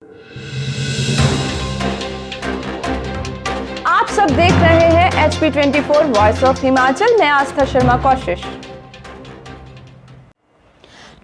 आप सब देख रहे हैं HP24 वॉइस ऑफ हिमाचल। मैं आस्था शर्मा कौशिश।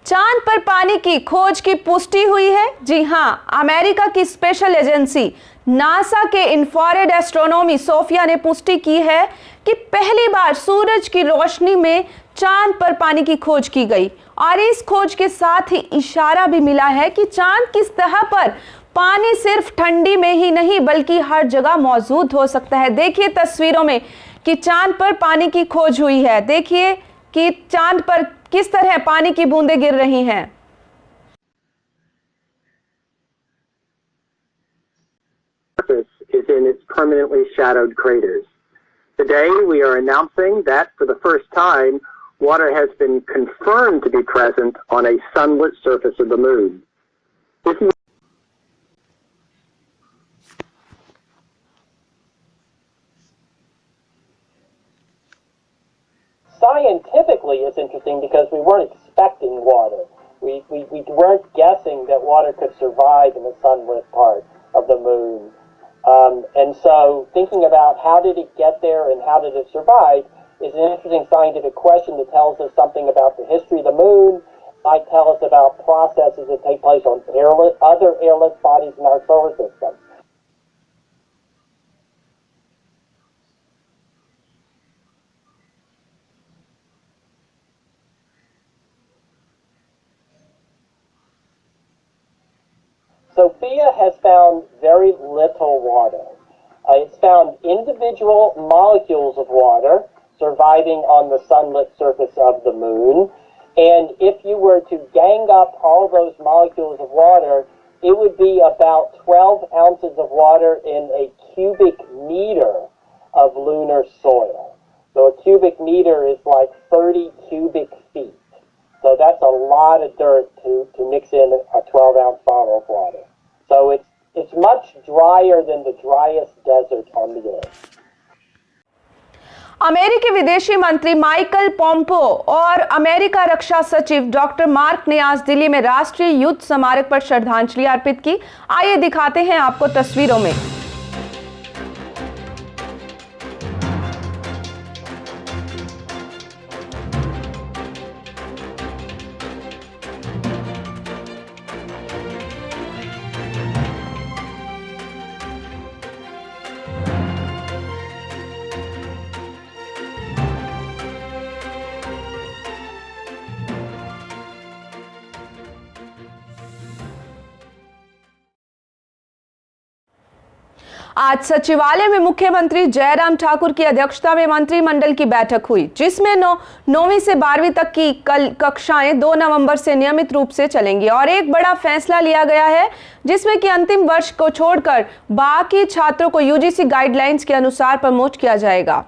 चांद पर पानी की खोज की पुष्टि हुई है। जी हां, अमेरिका की स्पेशल एजेंसी नासा के इंफ्रारेड एस्ट्रोनॉमी सोफिया ने पुष्टि की है कि पहली बार सूरज की रोशनी में चांद पर पानी की खोज की गई और इस खोज के साथ ही इशारा भी मिला है कि चांद की सतह पर पानी सिर्फ ठंडी में ही नहीं बल्कि हर जगह मौजूद हो सकता है। देखिए तस्वीरों में कि चांद पर पानी की खोज हुई है। देखिए कि चांद पर किस तरह पानी की बूंदें गिर रही हैं। Is in its permanently shadowed craters. Today we are announcing that for the first time water has been confirmed to be present on a sunlit surface of the moon. This is scientifically it's interesting because we weren't expecting water. We weren't guessing that water could survive in the sunlit part of the moon. And so thinking about how did it get there and how did it survive is an interesting scientific question that tells us something about the history of the moon, might tell us about processes that take place on other airless bodies in our solar system. SOFIA has found very little water. It's found individual molecules of water surviving on the sunlit surface of the moon. And if you were to gang up all those molecules of water, it would be about 12 ounces of water in a cubic meter of lunar soil. So a cubic meter is like 30 cubic feet. So that's a lot of dirt to mix in a 12-ounce bottle of water. So it's much drier than the driest desert on the earth. अमेरिकी विदेशी मंत्री Michael पोम्पो और America रक्षा सचिव doctor mark ने आज दिल्ली में राष्ट्रीय युद्ध स्मारक पर श्रद्धांजलि अर्पित की। आइए दिखाते हैं आपको तस्वीरों में। आज सचिवालय में मुख्यमंत्री जयराम ठाकुर की अध्यक्षता में मंत्रिमंडल की बैठक हुई, जिसमें 9वीं से 12वीं तक की कक्षाएं 2 नवंबर से नियमित रूप से चलेंगी और एक बड़ा फैसला लिया गया है जिसमें कि अंतिम वर्ष को छोड़कर बाकी छात्रों को यूजीसी गाइडलाइंस के अनुसार प्रमोट किया जाएगा।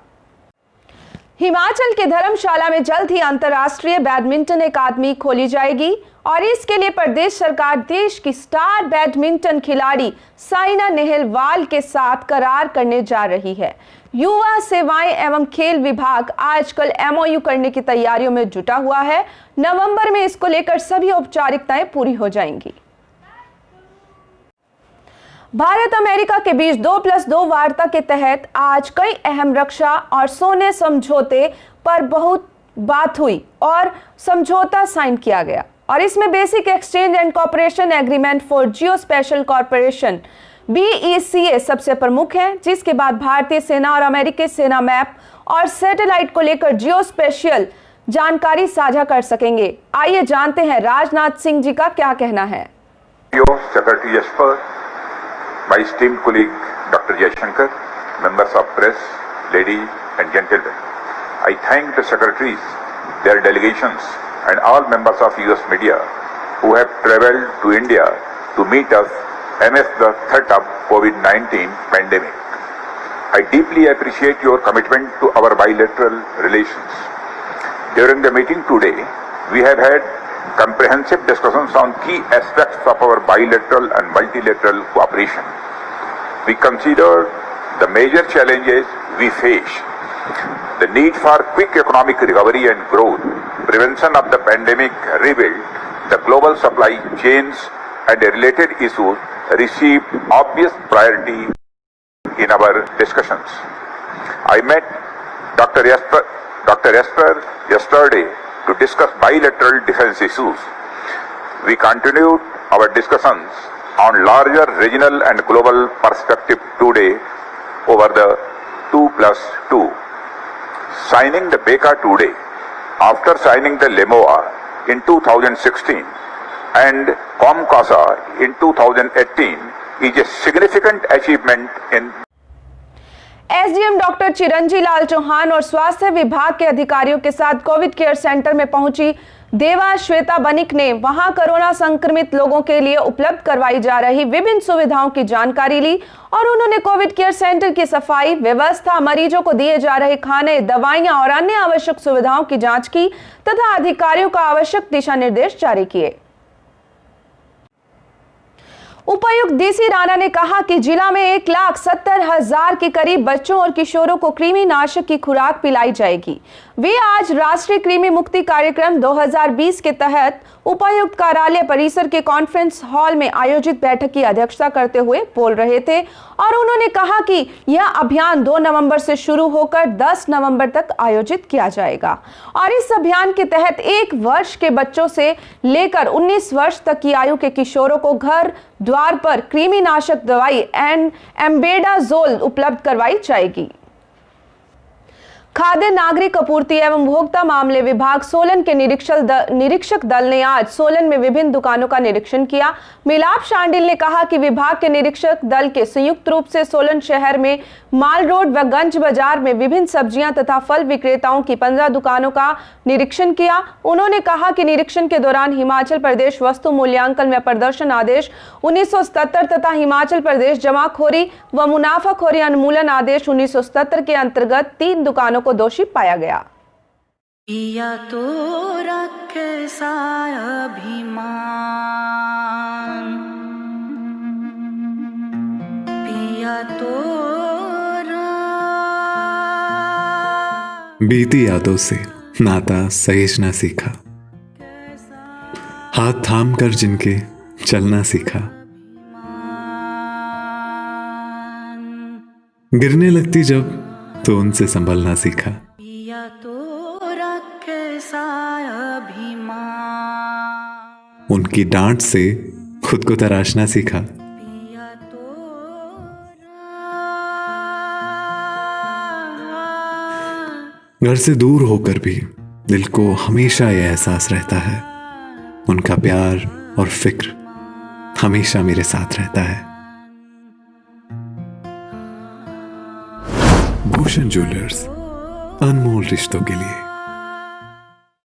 हिमाचल के धर्मशाला में जल्द ही अंतर्राष्ट्रीय बैडमिंटन अकादमी खोली जाएगी और इसके लिए प्रदेश सरकार देश की स्टार बैडमिंटन खिलाड़ी साइना नेहवाल के साथ करार करने जा रही है। युवा सेवाएं एवं खेल विभाग आजकल MOU करने की तैयारियों में जुटा हुआ है। नवंबर में इसको लेकर सभी औपचारिकताएं पूरी हो जाएंगी। भारत अमेरिका के बीच 2+2 वार्ता के तहत आज कई अहम रक्षा और सोने समझौते पर बहुत बात हुई और समझौता साइन किया गया और इसमें basic exchange and cooperation agreement for Jio special corporation BECA सबसे प्रमुख है, जिसके बाद भारतीय सेना और अमेरिकी सेना मैप और सैटेलाइट को लेकर जियो स्पेशल जानकारी साझा कर सकेंगे। आइए जानते हैं राजनाथ सिंह जी का क्या कहना है। My esteemed colleague Dr. Jaishankar, members of press, ladies and gentlemen, I thank the secretaries, their delegations and all members of US media who have travelled to India to meet us amidst the threat of COVID-19 pandemic. I deeply appreciate your commitment to our bilateral relations. During the meeting today, we have had comprehensive discussions on key aspects of our bilateral and multilateral cooperation. We considered the major challenges we face, the need for quick economic recovery and growth, prevention of the pandemic rebuild, the global supply chains and related issues received obvious priority in our discussions. I met Dr. Esper yesterday to discuss bilateral defense issues. We continued our discussions on larger regional and global perspective today over the 2+2. Signing the BECA today, after signing the LEMOA in 2016 and COMCASA in 2018, is a significant achievement in SDM doctor Chiranji Lal Chauhan और स्वास्थ्य विभाग के अधिकारियों के साथ Covid care centre में पहुंची देवा श्वेता बनिक ने वहां कोरोना संक्रमित लोगों के लिए उपलब्ध करवाई जा रही विभिन्न सुविधाओं की जानकारी ली और उन्होंने कोविड केयर सेंटर की सफाई व्यवस्था, मरीजों को दिए जा रहे खाने, दवाइयां और अन्य आवश्यक सुविधाओं की जांच की तथा अधिकारियों को आवश्यक दिशा निर्देश जारी किए। उपायुक्त डीसी राणा ने कहा कि जिला में 1,70,000 के करीब बच्चों और किशोरों को कृमि नाशक की खुराक पिलाई जाएगी। वे आज राष्ट्रीय कृमि मुक्ति कार्यक्रम 2020 के तहत उपायुक्त कार्यालय परिसर के कॉन्फ्रेंस हॉल में आयोजित बैठक की अध्यक्षता करते हुए बोल रहे थे और उन्होंने कहा कि यह अभियान 2 नवंबर से शुरू होकर 10 नवंबर तक आयोजित किया जाएगा और इस अभियान के तहत 1 वर्ष के बच्चों से लेकर 19 वर्ष तक की आयु के किशोरों को घर द्वार पर कृमिनाशक दवाई एम्बेडाजोल उपलब्ध करवाई जाएगी। खाद्य नागरिक आपूर्ति एवं उपभोक्ता मामले विभाग सोलन के निरीक्षक दल ने आज सोलन में विभिन्न दुकानों का निरीक्षण किया। मिलाप शांडिल ने कहा कि विभाग के निरीक्षक दल के संयुक्त रूप से सोलन शहर में माल रोड व गंज बाजार में विभिन्न सब्जियां तथा फल विक्रेताओं की 15 दुकानों का निरीक्षण किया। उन्होंने कहा कि निरीक्षण के दौरान हिमाचल प्रदेश वस्तु मूल्यांकन व प्रदर्शन आदेश 1977 तथा हिमाचल प्रदेश जमाखोरी व मुनाफाखोरी उन्मूलन आदेश 1977 के अंतर्गत 3 दुकानों को दोषी पाया गया। पिया तो रखे सा अभिमान, पिया तो बीती यादों से नाता सहेजना सीखा, हाथ थाम कर जिनके चलना सीखा, गिरने लगती जब तो उनसे संभलना सीखा। पिया तो रखे सा अभिमान, उनकी डांट से खुद को तराशना सीखा। पिया तो घर से दूर होकर भी दिल को हमेशा यह एहसास रहता है, उनका प्यार और फिक्र हमेशा मेरे साथ रहता है। भूषण ज्वेलर्स, अनमोल रिश्तों के लिए।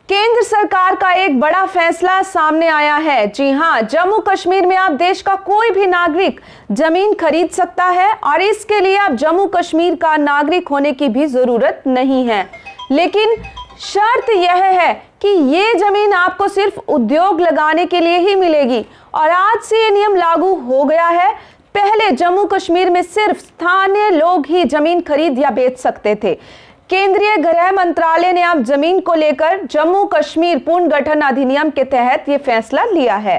केंद्र सरकार का एक बड़ा फैसला सामने आया है। जी हां, जम्मू कश्मीर में अब देश का कोई भी नागरिक जमीन खरीद सकता है और इसके लिए अब जम्मू कश्मीर का नागरिक होने की भी जरूरत नहीं है। लेकिन शर्त यह है कि ये जमीन आपको सिर्फ उद्योग लगाने के लिए ही मिलेगी और आज से ये नियम लागू हो गया है। पहले जम्मू कश्मीर में सिर्फ स्थानीय लोग ही जमीन खरीद या बेच सकते थे। केंद्रीय गृह मंत्रालय ने अब जमीन को लेकर जम्मू कश्मीर पुनर्गठन अधिनियम के तहत ये फैसला लिया है।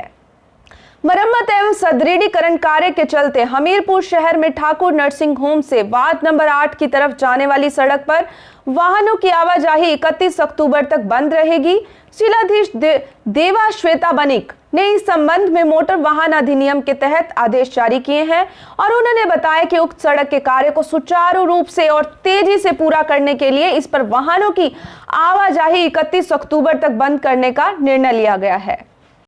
मरम्मत एवं सुदृढ़ीकरण कार्य के चलते हमीरपुर शहर में ठाकुर नर्सिंग होम से वार्ड नंबर 8 की तरफ जाने वाली सड़क पर वाहनों की आवाजाही 31 अक्टूबर तक बंद रहेगी। जिलाधीश देवा श्वेता बनिक ने इस संबंध में मोटर वाहन अधिनियम के तहत आदेश जारी किए हैं और उन्होंने बताया कि उक्त सड़क के कार्य को सुचारू रूप से और तेजी से पूरा करने के लिए इस पर वाहनों की आवाजाही 31 अक्टूबर तक बंद करने का निर्णय लिया गया है।